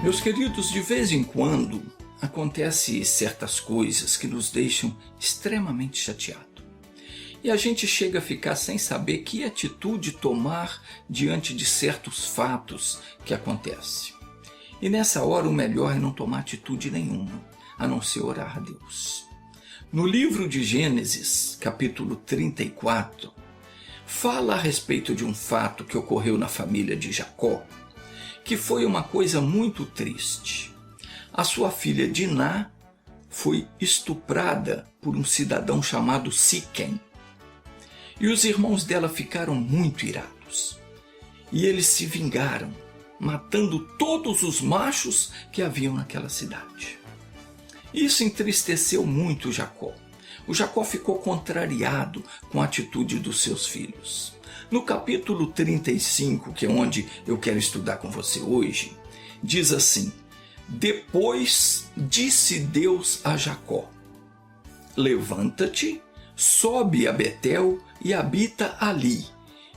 Meus queridos, de vez em quando acontecem certas coisas que nos deixam extremamente chateados. E a gente chega a ficar sem saber que atitude tomar diante de certos fatos que acontecem. E nessa hora o melhor é não tomar atitude nenhuma, a não ser orar a Deus. No livro de Gênesis, capítulo 34, fala a respeito de um fato que ocorreu na família de Jacó, que foi uma coisa muito triste. A sua filha Diná foi estuprada por um cidadão chamado Siquém. E os irmãos dela ficaram muito irados. E eles se vingaram, matando todos os machos que haviam naquela cidade. Isso entristeceu muito Jacó. O Jacó ficou contrariado com a atitude dos seus filhos. No capítulo 35, que é onde eu quero estudar com você hoje, diz assim: Depois disse Deus a Jacó: Levanta-te, sobe a Betel e habita ali,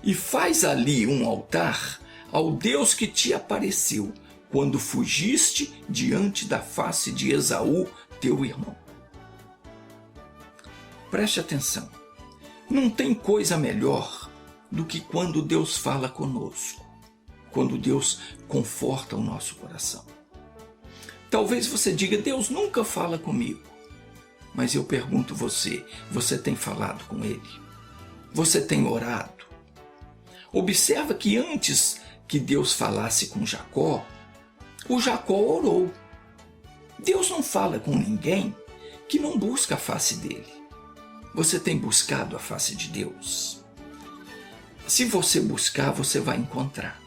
e faz ali um altar ao Deus que te apareceu, quando fugiste diante da face de Esaú, teu irmão. Preste atenção, não tem coisa melhor do que quando Deus fala conosco, quando Deus conforta o nosso coração. Talvez você diga: Deus nunca fala comigo. Mas eu pergunto você tem falado com Ele? Você tem orado? Observa que antes que Deus falasse com Jacó, o Jacó orou. Deus não fala com ninguém que não busca a face dele. Você tem buscado a face de Deus? Se você buscar, você vai encontrar.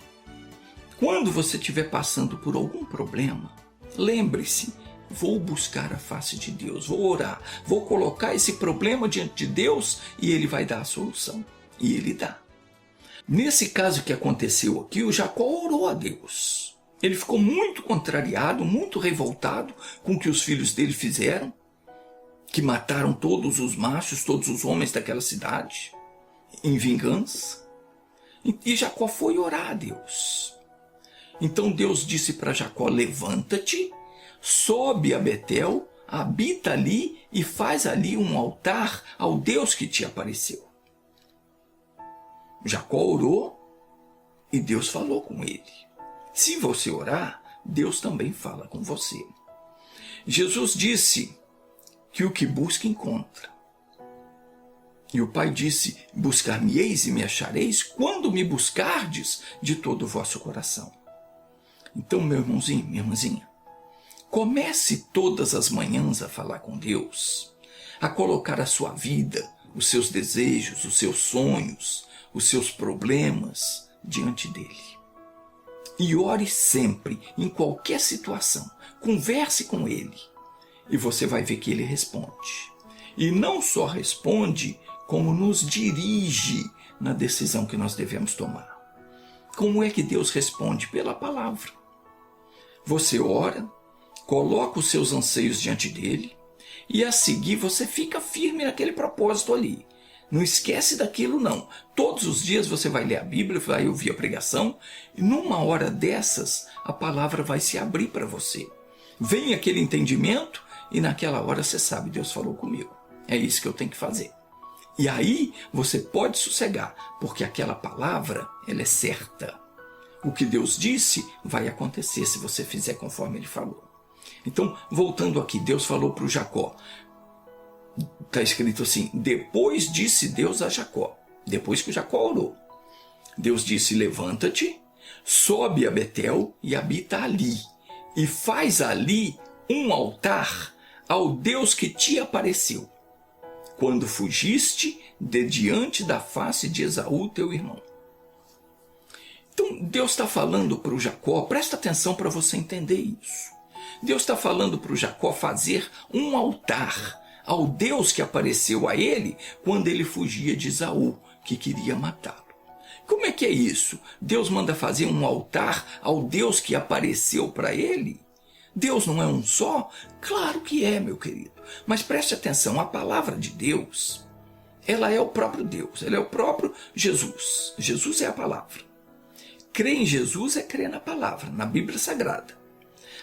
Quando você estiver passando por algum problema, lembre-se: vou buscar a face de Deus, vou orar, vou colocar esse problema diante de Deus e Ele vai dar a solução. E Ele dá. Nesse caso que aconteceu aqui, o Jacó orou a Deus. Ele ficou muito contrariado, muito revoltado com o que os filhos dele fizeram, que mataram todos os machos, todos os homens daquela cidade, em vingança. E Jacó foi orar a Deus. Então Deus disse para Jacó: Levanta-te, sobe a Betel, habita ali e faz ali um altar ao Deus que te apareceu. Jacó orou e Deus falou com ele. Se você orar, Deus também fala com você. Jesus disse que o que busca encontra. E o Pai disse: Buscar-me-eis e me achareis quando me buscardes de todo o vosso coração. Então, meu irmãozinho, minha irmãzinha, comece todas as manhãs a falar com Deus, a colocar a sua vida, os seus desejos, os seus sonhos, os seus problemas diante dele. E ore sempre, em qualquer situação. Converse com ele e você vai ver que ele responde. E não só responde, como nos dirige na decisão que nós devemos tomar. Como é que Deus responde? Pela palavra. Você ora, coloca os seus anseios diante dele e a seguir você fica firme naquele propósito ali. Não esquece daquilo não. Todos os dias você vai ler a Bíblia, vai ouvir a pregação e numa hora dessas a palavra vai se abrir para você. Vem aquele entendimento e naquela hora você sabe: Deus falou comigo. É isso que eu tenho que fazer. E aí você pode sossegar, porque aquela palavra, ela é certa. O que Deus disse vai acontecer se você fizer conforme Ele falou. Então, voltando aqui, Deus falou para o Jacó. Está escrito assim: depois disse Deus a Jacó. Depois que o Jacó orou. Deus disse: Levanta-te, sobe a Betel e habita ali. E faz ali um altar ao Deus que te apareceu, quando fugiste de diante da face de Esaú, teu irmão. Então Deus está falando para o Jacó, presta atenção para você entender isso. Deus está falando para o Jacó fazer um altar ao Deus que apareceu a ele quando ele fugia de Esaú, que queria matá-lo. Como é que é isso? Deus manda fazer um altar ao Deus que apareceu para ele? Deus não é um só? Claro que é, meu querido. Mas preste atenção, a palavra de Deus, ela é o próprio Deus, ela é o próprio Jesus. Jesus é a palavra. Crer em Jesus é crer na palavra, na Bíblia Sagrada.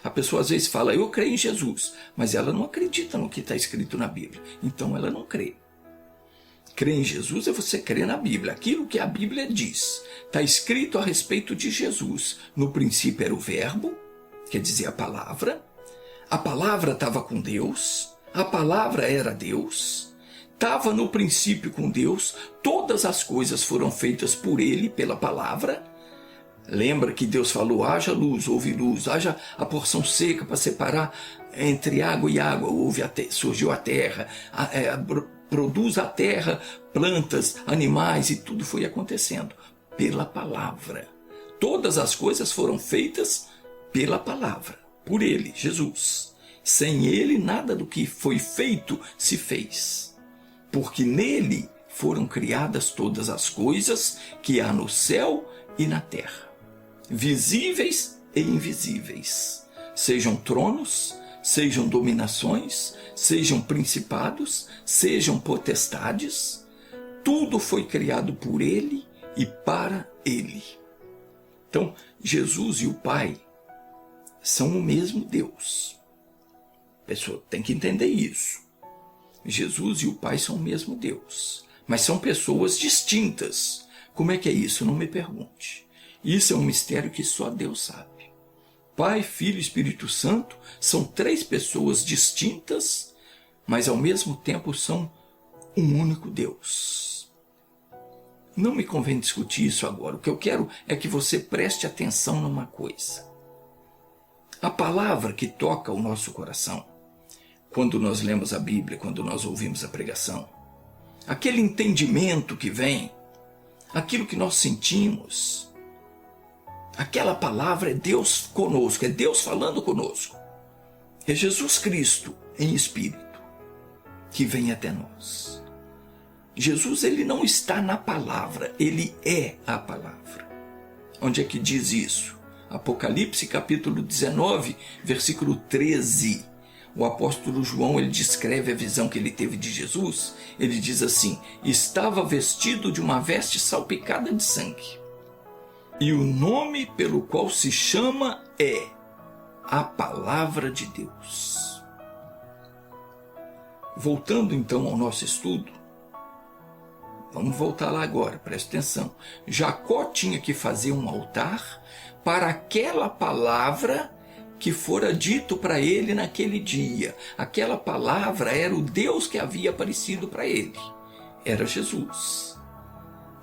A pessoa às vezes fala, eu creio em Jesus, mas ela não acredita no que está escrito na Bíblia, então ela não crê. Crer em Jesus é você crer na Bíblia, aquilo que a Bíblia diz. Está escrito a respeito de Jesus. No princípio era o verbo, quer dizer a palavra estava com Deus, a palavra era Deus, estava no princípio com Deus, todas as coisas foram feitas por ele, pela palavra. Lembra que Deus falou, haja luz, houve luz, haja a porção seca para separar entre água e água, surgiu a terra, produz a terra plantas, animais, e tudo foi acontecendo pela palavra. Todas as coisas foram feitas pela palavra, por ele, Jesus. Sem ele, nada do que foi feito se fez, porque nele foram criadas todas as coisas que há no céu e na terra, visíveis e invisíveis, sejam tronos, sejam dominações, sejam principados, sejam potestades, tudo foi criado por ele e para ele. Então, Jesus e o Pai são o mesmo Deus. A pessoa tem que entender isso. Jesus e o Pai são o mesmo Deus, mas são pessoas distintas. Como é que é isso? Não me pergunte. Isso é um mistério que só Deus sabe. Pai, Filho e Espírito Santo são três pessoas distintas, mas ao mesmo tempo são um único Deus. Não me convém discutir isso agora. O que eu quero é que você preste atenção numa coisa. A palavra que toca o nosso coração, quando nós lemos a Bíblia, quando nós ouvimos a pregação, aquele entendimento que vem, aquilo que nós sentimos, aquela palavra é Deus conosco, é Deus falando conosco. É Jesus Cristo em espírito que vem até nós. Jesus, ele não está na palavra, ele é a palavra. Onde é que diz isso? Apocalipse capítulo 19, versículo 13. O apóstolo João, ele descreve a visão que ele teve de Jesus. Ele diz assim, estava vestido de uma veste salpicada de sangue. E o nome pelo qual se chama é a Palavra de Deus. Voltando então ao nosso estudo, vamos voltar lá agora, presta atenção. Jacó tinha que fazer um altar para aquela palavra que fora dito para ele naquele dia. Aquela palavra era o Deus que havia aparecido para ele. Era Jesus.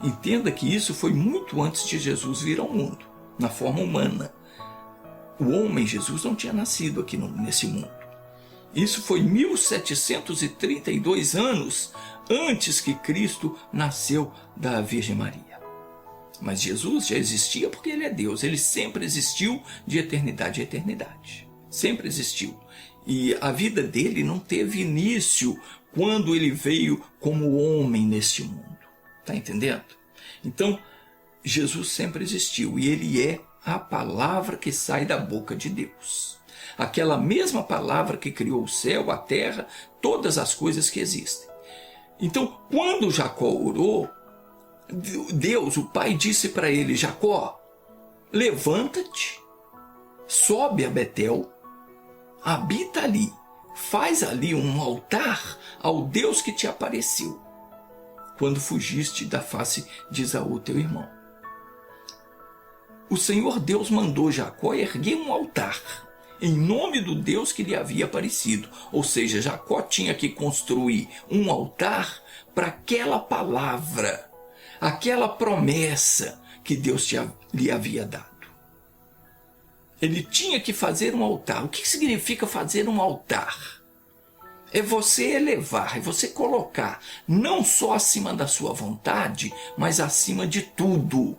Entenda que isso foi muito antes de Jesus vir ao mundo, na forma humana. O homem Jesus não tinha nascido aqui nesse mundo. Isso foi 1732 anos antes que Cristo nasceu da Virgem Maria. Mas Jesus já existia porque ele é Deus. Ele sempre existiu de eternidade a eternidade. Sempre existiu. E a vida dele não teve início quando ele veio como homem neste mundo. Está entendendo? Então, Jesus sempre existiu e ele é a palavra que sai da boca de Deus. Aquela mesma palavra que criou o céu, a terra, todas as coisas que existem. Então, quando Jacó orou, Deus, o Pai, disse para ele, Jacó, levanta-te, sobe a Betel, habita ali, faz ali um altar ao Deus que te apareceu, quando fugiste da face de Esaú, teu irmão. O Senhor Deus mandou Jacó erguer um altar, em nome do Deus que lhe havia aparecido. Ou seja, Jacó tinha que construir um altar para aquela palavra, aquela promessa que Deus lhe havia dado. Ele tinha que fazer um altar. O que significa fazer um altar? É você elevar, é você colocar, não só acima da sua vontade, mas acima de tudo.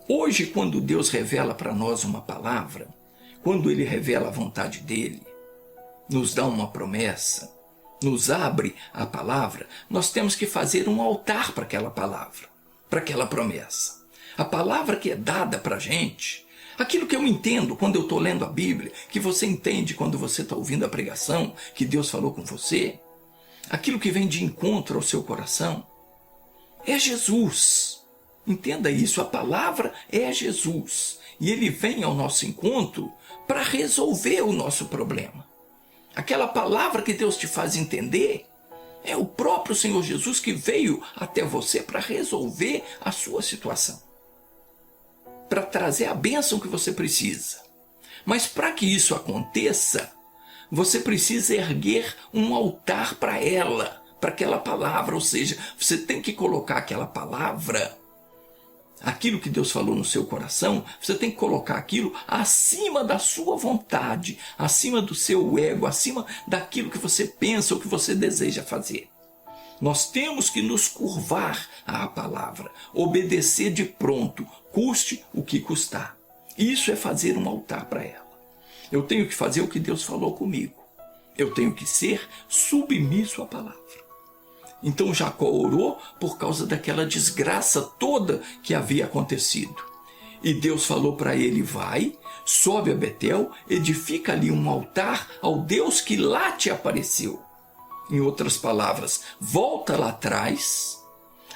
Hoje, quando Deus revela para nós uma palavra, quando Ele revela a vontade dEle, nos dá uma promessa, nos abre a palavra, nós temos que fazer um altar para aquela palavra, para aquela promessa. A palavra que é dada para a gente, aquilo que eu entendo quando eu estou lendo a Bíblia, que você entende quando você está ouvindo a pregação, que Deus falou com você, aquilo que vem de encontro ao seu coração, é Jesus. Entenda isso, a palavra é Jesus. E ele vem ao nosso encontro para resolver o nosso problema. Aquela palavra que Deus te faz entender é o próprio Senhor Jesus que veio até você para resolver a sua situação, para trazer a bênção que você precisa. Mas para que isso aconteça, você precisa erguer um altar para ela, para aquela palavra. Ou seja, você tem que colocar aquela palavra, aquilo que Deus falou no seu coração, você tem que colocar aquilo acima da sua vontade, acima do seu ego, acima daquilo que você pensa ou que você deseja fazer. Nós temos que nos curvar à palavra, obedecer de pronto, custe o que custar. Isso é fazer um altar para ela. Eu tenho que fazer o que Deus falou comigo. Eu tenho que ser submisso à palavra. Então Jacó orou por causa daquela desgraça toda que havia acontecido. E Deus falou para ele: vai, sobe a Betel, edifica ali um altar ao Deus que lá te apareceu. Em outras palavras, volta lá atrás,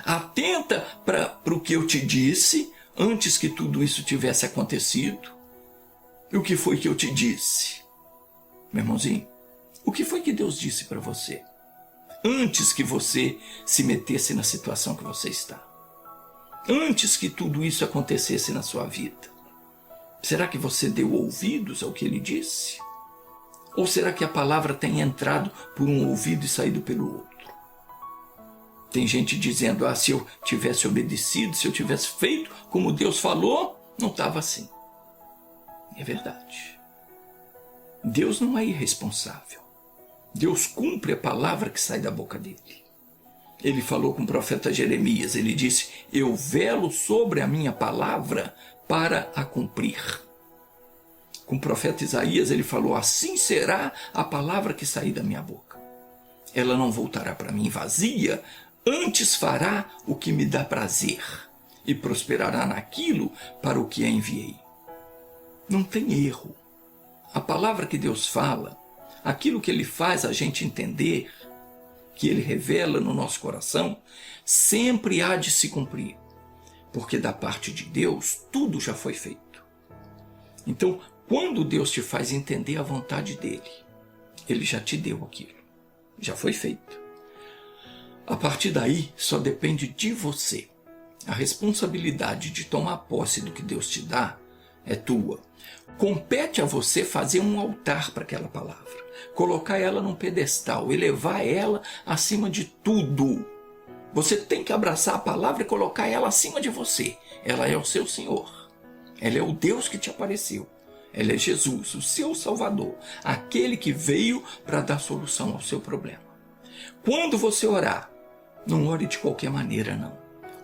atenta para o que eu te disse antes que tudo isso tivesse acontecido. E o que foi que eu te disse? Meu irmãozinho, o que foi que Deus disse para você antes que você se metesse na situação que você está? Antes que tudo isso acontecesse na sua vida? Será que você deu ouvidos ao que ele disse? Ou será que a palavra tem entrado por um ouvido e saído pelo outro? Tem gente dizendo: se eu tivesse obedecido, se eu tivesse feito como Deus falou, não estava assim. É verdade. Deus não é irresponsável. Deus cumpre a palavra que sai da boca dele. Ele falou com o profeta Jeremias, ele disse: eu velo sobre a minha palavra para a cumprir. Com o profeta Isaías ele falou: assim será a palavra que sair da minha boca. Ela não voltará para mim vazia, antes fará o que me dá prazer e prosperará naquilo para o que a enviei. Não tem erro. A palavra que Deus fala, aquilo que ele faz a gente entender, que ele revela no nosso coração, sempre há de se cumprir. Porque da parte de Deus, tudo já foi feito. Então, quando Deus te faz entender a vontade dele, ele já te deu aquilo. Já foi feito. A partir daí, só depende de você. A responsabilidade de tomar posse do que Deus te dá é tua. Compete a você fazer um altar para aquela palavra. Colocar ela num pedestal, elevar ela acima de tudo. Você tem que abraçar a palavra e colocar ela acima de você. Ela é o seu Senhor. Ela é o Deus que te apareceu. Ela é Jesus, o seu Salvador. Aquele que veio para dar solução ao seu problema. Quando você orar, não ore de qualquer maneira, não.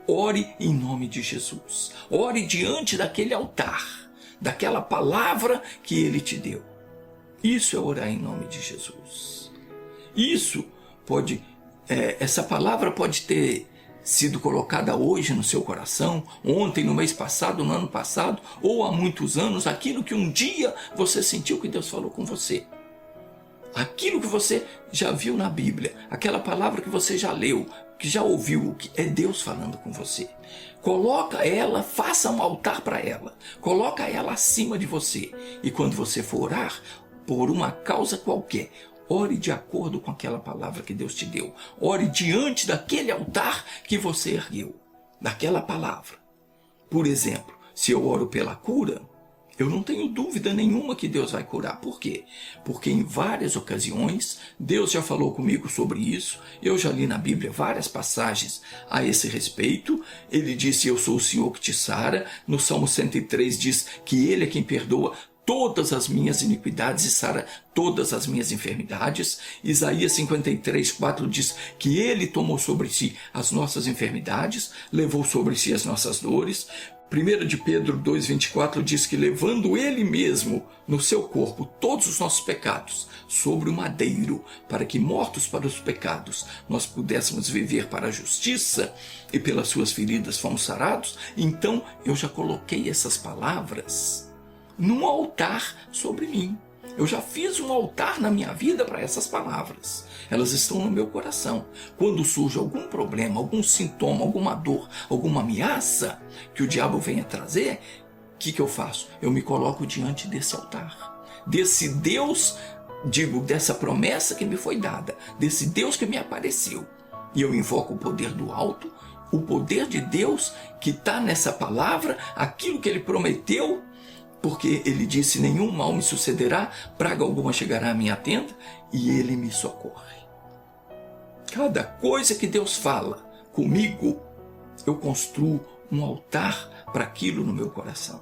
Ore em nome de Jesus. Ore diante daquele altar, daquela palavra que ele te deu. Isso é orar em nome de Jesus. Isso pode, essa palavra pode ter sido colocada hoje no seu coração, ontem, no mês passado, no ano passado, ou há muitos anos, aquilo que um dia você sentiu que Deus falou com você. Aquilo que você já viu na Bíblia, aquela palavra que você já leu, que já ouviu, que é Deus falando com você. Coloca ela, faça um altar para ela, coloca ela acima de você. E quando você for orar, por uma causa qualquer, ore de acordo com aquela palavra que Deus te deu. Ore diante daquele altar que você ergueu, daquela palavra. Por exemplo, se eu oro pela cura, eu não tenho dúvida nenhuma que Deus vai curar. Por quê? Porque em várias ocasiões, Deus já falou comigo sobre isso. Eu já li na Bíblia várias passagens a esse respeito. Ele disse: eu sou o Senhor que te sara. No Salmo 103 diz que Ele é quem perdoa todas as minhas iniquidades e sara todas as minhas enfermidades. Isaías 53:4 diz que Ele tomou sobre si as nossas enfermidades, levou sobre si as nossas dores. 1 de Pedro 2,24 diz que levando Ele mesmo no seu corpo todos os nossos pecados sobre o madeiro, para que mortos para os pecados nós pudéssemos viver para a justiça, e pelas suas feridas fomos sarados. Então eu já coloquei essas palavras num altar sobre mim. Eu já fiz um altar na minha vida para essas palavras. Elas estão no meu coração. Quando surge algum problema, algum sintoma, alguma dor, alguma ameaça que o diabo venha trazer, o que eu faço? Eu me coloco diante desse altar, desse Deus, dessa promessa que me foi dada, desse Deus que me apareceu. E eu invoco o poder do alto, o poder de Deus que está nessa palavra, aquilo que ele prometeu, porque ele disse: nenhum mal me sucederá, praga alguma chegará à minha tenda, e ele me socorre. Cada coisa que Deus fala comigo, eu construo um altar para aquilo no meu coração.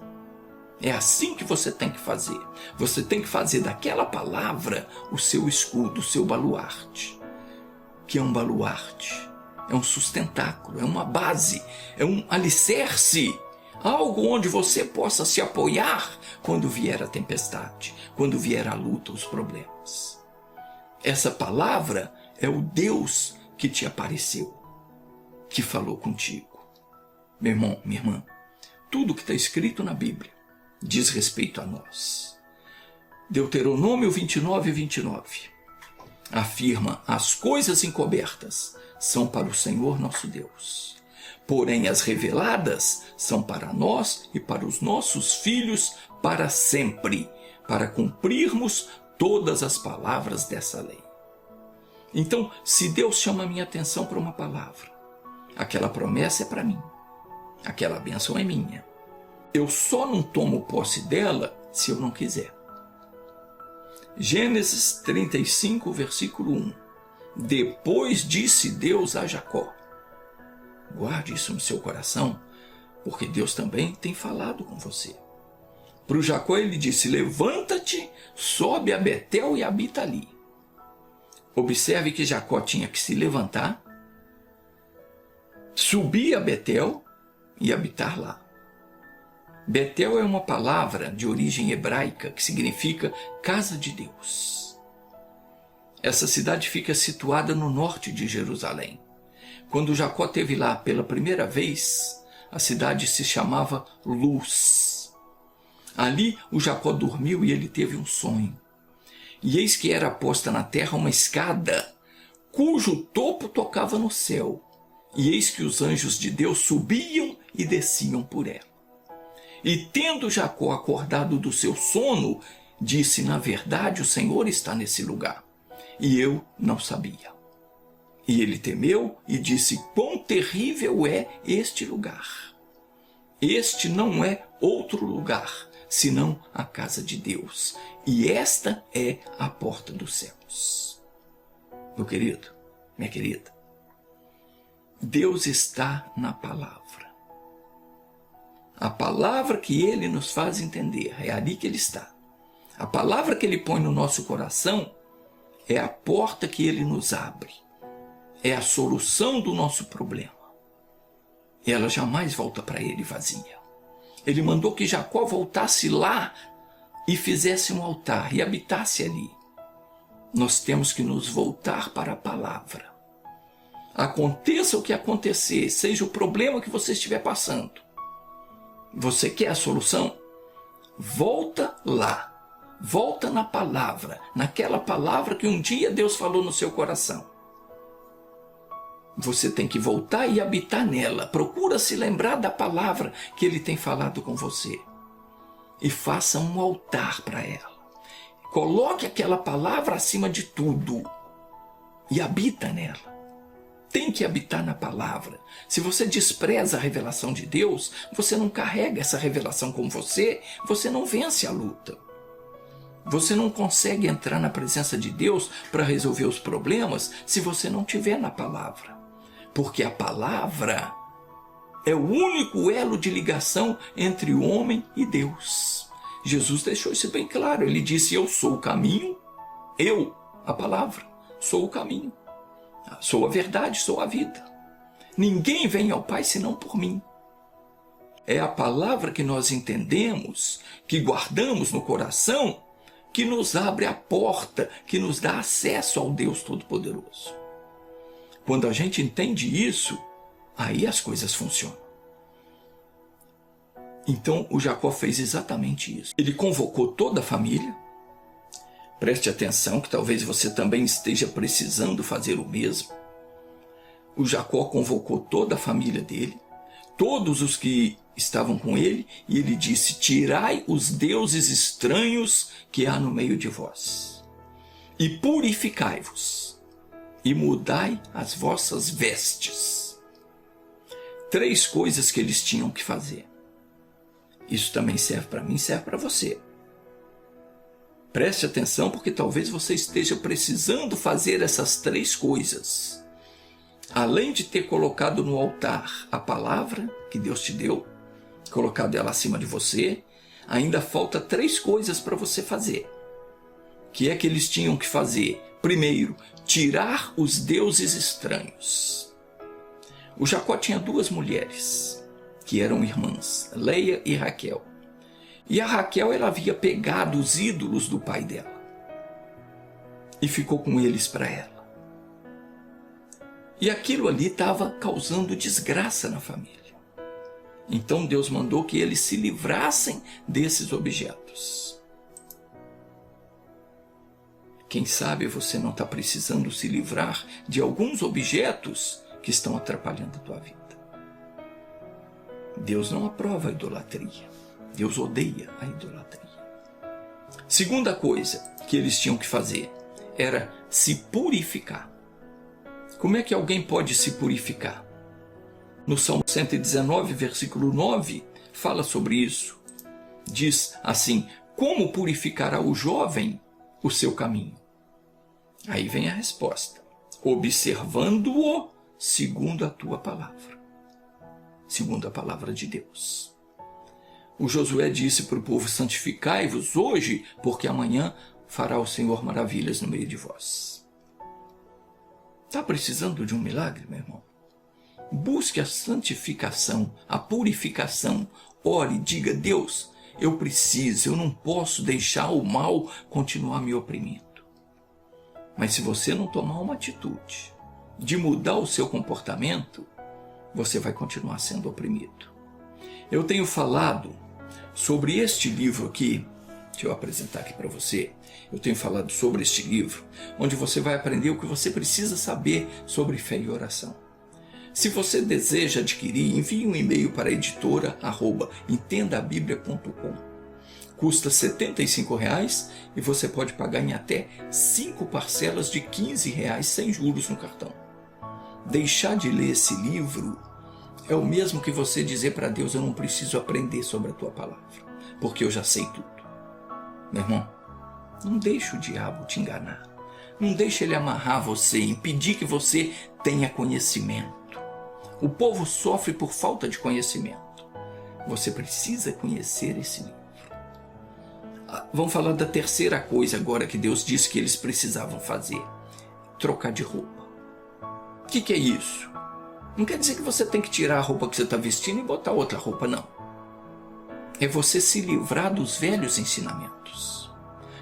É assim que você tem que fazer. Você tem que fazer daquela palavra o seu escudo, o seu baluarte. Que é um baluarte, é um sustentáculo, é uma base, é um alicerce. Algo onde você possa se apoiar quando vier a tempestade, quando vier a luta, os problemas. Essa palavra é o Deus que te apareceu, que falou contigo. Meu irmão, minha irmã, tudo que está escrito na Bíblia diz respeito a nós. Deuteronômio 29:29 afirma: as coisas encobertas são para o Senhor nosso Deus. Porém, as reveladas são para nós e para os nossos filhos para sempre, para cumprirmos todas as palavras dessa lei. Então, se Deus chama a minha atenção para uma palavra, aquela promessa é para mim, aquela bênção é minha. Eu só não tomo posse dela se eu não quiser. Gênesis 35, versículo 1. Depois disse Deus a Jacó. Guarde isso no seu coração, porque Deus também tem falado com você. Para o Jacó ele disse: levanta-te, sobe a Betel e habita ali. Observe que Jacó tinha que se levantar, subir a Betel e habitar lá. Betel é uma palavra de origem hebraica que significa casa de Deus. Essa cidade fica situada no norte de Jerusalém. Quando Jacó esteve lá pela primeira vez, a cidade se chamava Luz. Ali o Jacó dormiu e ele teve um sonho. E eis que era posta na terra uma escada, cujo topo tocava no céu. E eis que os anjos de Deus subiam e desciam por ela. E tendo Jacó acordado do seu sono, disse: na verdade o Senhor está nesse lugar, e eu não sabia. E ele temeu e disse: quão terrível é este lugar! Este não é outro lugar, senão a casa de Deus, e esta é a porta dos céus. Meu querido, minha querida, Deus está na palavra. A palavra que ele nos faz entender, é ali que ele está. A palavra que ele põe no nosso coração é a porta que ele nos abre. É a solução do nosso problema. Ela jamais volta para ele vazia. Ele mandou que Jacó voltasse lá e fizesse um altar e habitasse ali. Nós temos que nos voltar para a palavra. Aconteça o que acontecer, seja o problema que você estiver passando, você quer a solução? Volta lá. Volta na palavra, naquela palavra que um dia Deus falou no seu coração. Você tem que voltar e habitar nela. Procura se lembrar da palavra que ele tem falado com você. E faça um altar para ela. Coloque aquela palavra acima de tudo. E habita nela. Tem que habitar na palavra. Se você despreza a revelação de Deus, você não carrega essa revelação com você, você não vence a luta. Você não consegue entrar na presença de Deus para resolver os problemas se você não estiver na palavra. Porque a palavra é o único elo de ligação entre o homem e Deus. Jesus deixou isso bem claro. Ele disse: eu sou o caminho, eu, a palavra, sou o caminho. Sou a verdade, sou a vida. Ninguém vem ao Pai senão por mim. É a palavra que nós entendemos, que guardamos no coração, que nos abre a porta, que nos dá acesso ao Deus Todo-Poderoso. Quando a gente entende isso, aí as coisas funcionam. Então o Jacó fez exatamente isso. Ele convocou toda a família, Preste atenção que talvez você também esteja precisando fazer o mesmo. O Jacó convocou toda a família dele, todos os que estavam com ele, e ele disse: tirai os deuses estranhos que há no meio de vós, e purificai-vos, e mudai as vossas vestes. 3 coisas que eles tinham que fazer. Isso também serve para mim, serve para você. Preste atenção, porque talvez você esteja precisando fazer essas 3 coisas. Além de ter colocado no altar a palavra que Deus te deu, colocado ela acima de você, ainda falta 3 coisas para você fazer. Que é que eles tinham que fazer? Primeiro, tirar os deuses estranhos. O Jacó tinha 2 mulheres, que eram irmãs, Leia e Raquel. E a Raquel, ela havia pegado os ídolos do pai dela e ficou com eles para ela. E aquilo ali estava causando desgraça na família. Então Deus mandou que eles se livrassem desses objetos. Quem sabe você não está precisando se livrar de alguns objetos que estão atrapalhando a tua vida. Deus não aprova a idolatria. Deus odeia a idolatria. Segunda coisa que eles tinham que fazer era se purificar. Como é que alguém pode se purificar? No Salmo 119, versículo 9, fala sobre isso. Diz assim: como purificará o jovem o seu caminho? Aí vem a resposta: observando-o segundo a tua palavra. Segundo a palavra de Deus. O Josué disse para o povo: santificai-vos hoje, porque amanhã fará o Senhor maravilhas no meio de vós. Está precisando de um milagre, meu irmão? Busque a santificação, a purificação. Ore, diga: Deus, eu preciso, eu não posso deixar o mal continuar me oprimindo. Mas se você não tomar uma atitude de mudar o seu comportamento, você vai continuar sendo oprimido. Eu tenho falado sobre este livro aqui. Deixa eu apresentar aqui para você. Eu tenho falado sobre este livro, onde você vai aprender o que você precisa saber sobre fé e oração. Se você deseja adquirir, envie um e-mail para a editora@entendabiblia.com. Custa R$ 75 e você pode pagar em até 5 parcelas de R$ 15 sem juros no cartão. Deixar de ler esse livro é o mesmo que você dizer para Deus: eu não preciso aprender sobre a tua palavra, porque eu já sei tudo. Meu irmão, não deixe o diabo te enganar. Não deixe ele amarrar você, impedir que você tenha conhecimento. O povo sofre por falta de conhecimento. Você precisa conhecer esse livro. Vamos falar da terceira coisa agora que Deus disse que eles precisavam fazer: trocar de roupa. O que é isso? Não quer dizer que você tem que tirar a roupa que você está vestindo e botar outra roupa, não. É você se livrar dos velhos ensinamentos,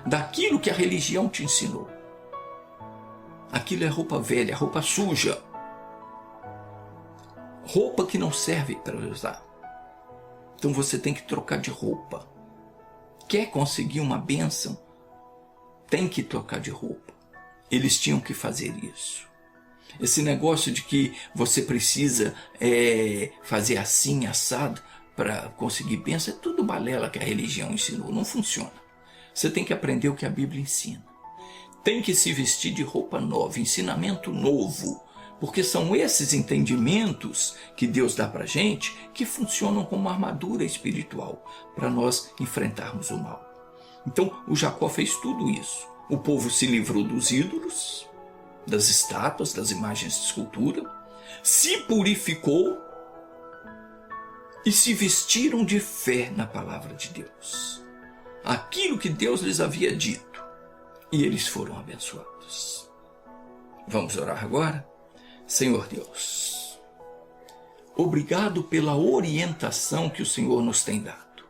daquilo que a religião te ensinou. Aquilo é roupa velha, roupa suja, roupa que não serve para usar. Então você tem que trocar de roupa. Quer conseguir uma bênção? Tem que trocar de roupa. Eles tinham que fazer isso. Esse negócio de que você precisa fazer assim, assado, para conseguir bênção, é tudo balela que a religião ensinou. Não funciona. Você tem que aprender o que a Bíblia ensina. Tem que se vestir de roupa nova, ensinamento novo. Porque são esses entendimentos que Deus dá para a gente que funcionam como uma armadura espiritual para nós enfrentarmos o mal. Então, o Jacó fez tudo isso. O povo se livrou dos ídolos, das estátuas, das imagens de escultura, se purificou e se vestiram de fé na palavra de Deus. Aquilo que Deus lhes havia dito. E eles foram abençoados. Vamos orar agora? Senhor Deus, obrigado pela orientação que o Senhor nos tem dado.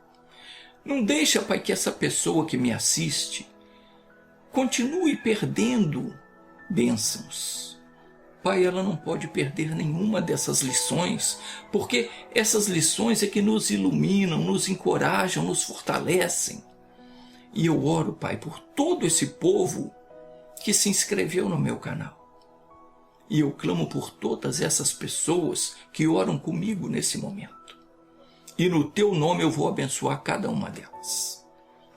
Não deixa, Pai, que essa pessoa que me assiste continue perdendo bênçãos. Pai, ela não pode perder nenhuma dessas lições, porque essas lições é que nos iluminam, nos encorajam, nos fortalecem. E eu oro, Pai, por todo esse povo que se inscreveu no meu canal. E eu clamo por todas essas pessoas que oram comigo nesse momento. E no teu nome eu vou abençoar cada uma delas.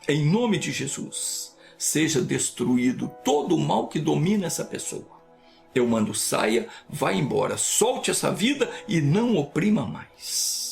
Em nome de Jesus, seja destruído todo o mal que domina essa pessoa. Eu mando saia, vá embora, solte essa vida e não oprima mais.